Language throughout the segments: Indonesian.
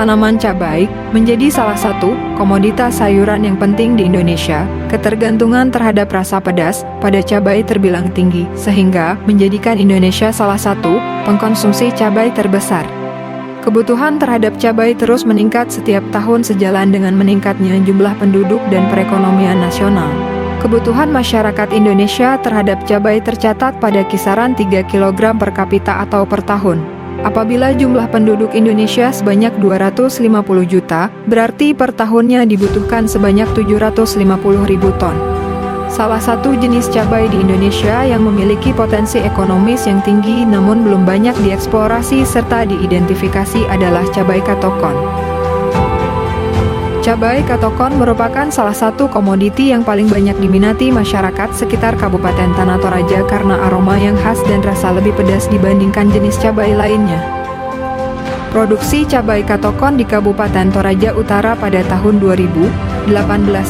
tanaman cabai menjadi salah satu komoditas sayuran yang penting di Indonesia. Ketergantungan terhadap rasa pedas pada cabai terbilang tinggi, sehingga menjadikan Indonesia salah satu pengkonsumsi cabai terbesar. Kebutuhan terhadap cabai terus meningkat setiap tahun sejalan dengan meningkatnya jumlah penduduk dan perekonomian nasional. Kebutuhan masyarakat Indonesia terhadap cabai tercatat pada kisaran 3 kg per kapita atau per tahun. Apabila jumlah penduduk Indonesia sebanyak 250 juta, berarti per tahunnya dibutuhkan sebanyak 750.000 ton. Salah satu jenis cabai di Indonesia yang memiliki potensi ekonomis yang tinggi namun belum banyak dieksplorasi serta diidentifikasi adalah cabai katokon. Cabai katokon merupakan salah satu komoditi yang paling banyak diminati masyarakat sekitar Kabupaten Tanah Toraja karena aroma yang khas dan rasa lebih pedas dibandingkan jenis cabai lainnya. Produksi cabai katokon di Kabupaten Toraja Utara pada tahun 2018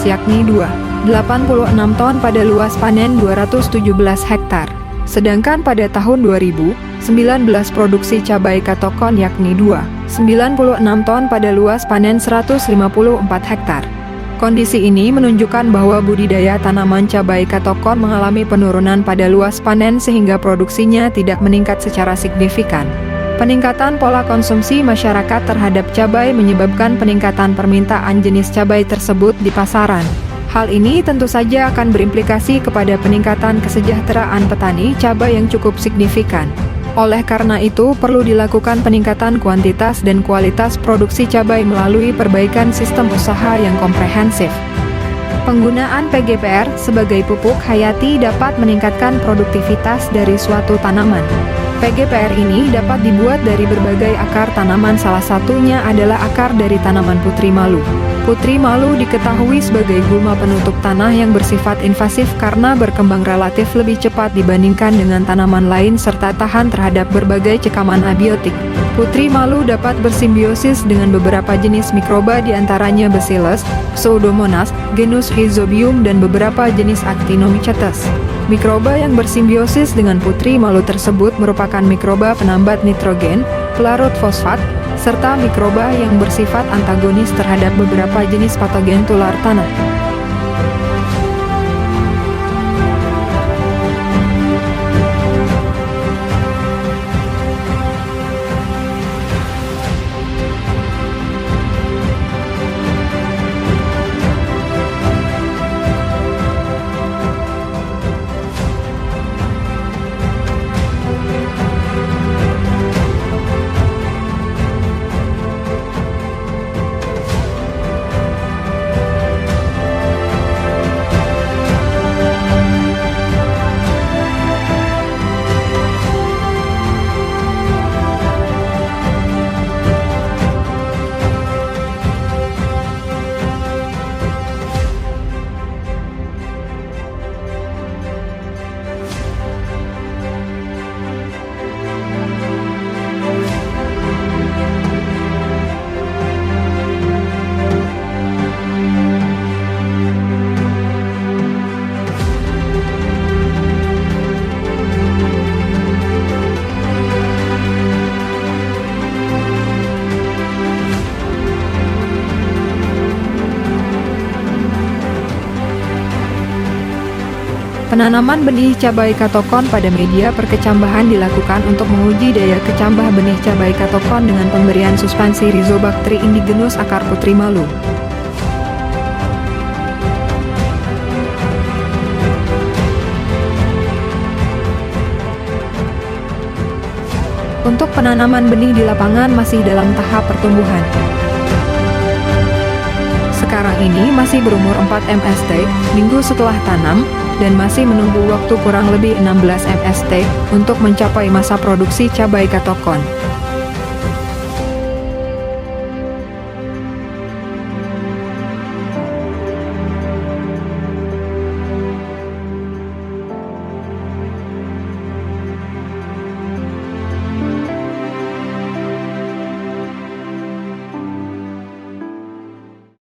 yakni 86 ton pada luas panen 217 hektar. Sedangkan pada tahun 2019 produksi cabai katokon yakni 96 ton pada luas panen 154 hektar. Kondisi ini menunjukkan bahwa budidaya tanaman cabai katokon mengalami penurunan pada luas panen sehingga produksinya tidak meningkat secara signifikan. Peningkatan pola konsumsi masyarakat terhadap cabai menyebabkan peningkatan permintaan jenis cabai tersebut di pasaran. Hal ini tentu saja akan berimplikasi kepada peningkatan kesejahteraan petani cabai yang cukup signifikan. Oleh karena itu, perlu dilakukan peningkatan kuantitas dan kualitas produksi cabai melalui perbaikan sistem usaha yang komprehensif. Penggunaan PGPR sebagai pupuk hayati dapat meningkatkan produktivitas dari suatu tanaman. PGPR ini dapat dibuat dari berbagai akar tanaman, salah satunya adalah akar dari tanaman putri malu. Putri malu diketahui sebagai gulma penutup tanah yang bersifat invasif karena berkembang relatif lebih cepat dibandingkan dengan tanaman lain serta tahan terhadap berbagai cekaman abiotik. Putri malu dapat bersimbiosis dengan beberapa jenis mikroba diantaranya Bacillus, Pseudomonas, genus Rhizobium dan beberapa jenis Actinomycetes. Mikroba yang bersimbiosis dengan putri malu tersebut merupakan mikroba penambat nitrogen, pelarut fosfat, serta mikroba yang bersifat antagonis terhadap beberapa jenis patogen tular tanah. Penanaman benih cabai katokon pada media perkecambahan dilakukan untuk menguji daya kecambah benih cabai katokon dengan pemberian suspensi Rhizobacter indigenus akar putri malu. Untuk penanaman benih di lapangan masih dalam tahap pertumbuhan. Sekarang ini masih berumur 4 MST, minggu setelah tanam, dan masih menunggu waktu kurang lebih 16 MST untuk mencapai masa produksi cabai katokon.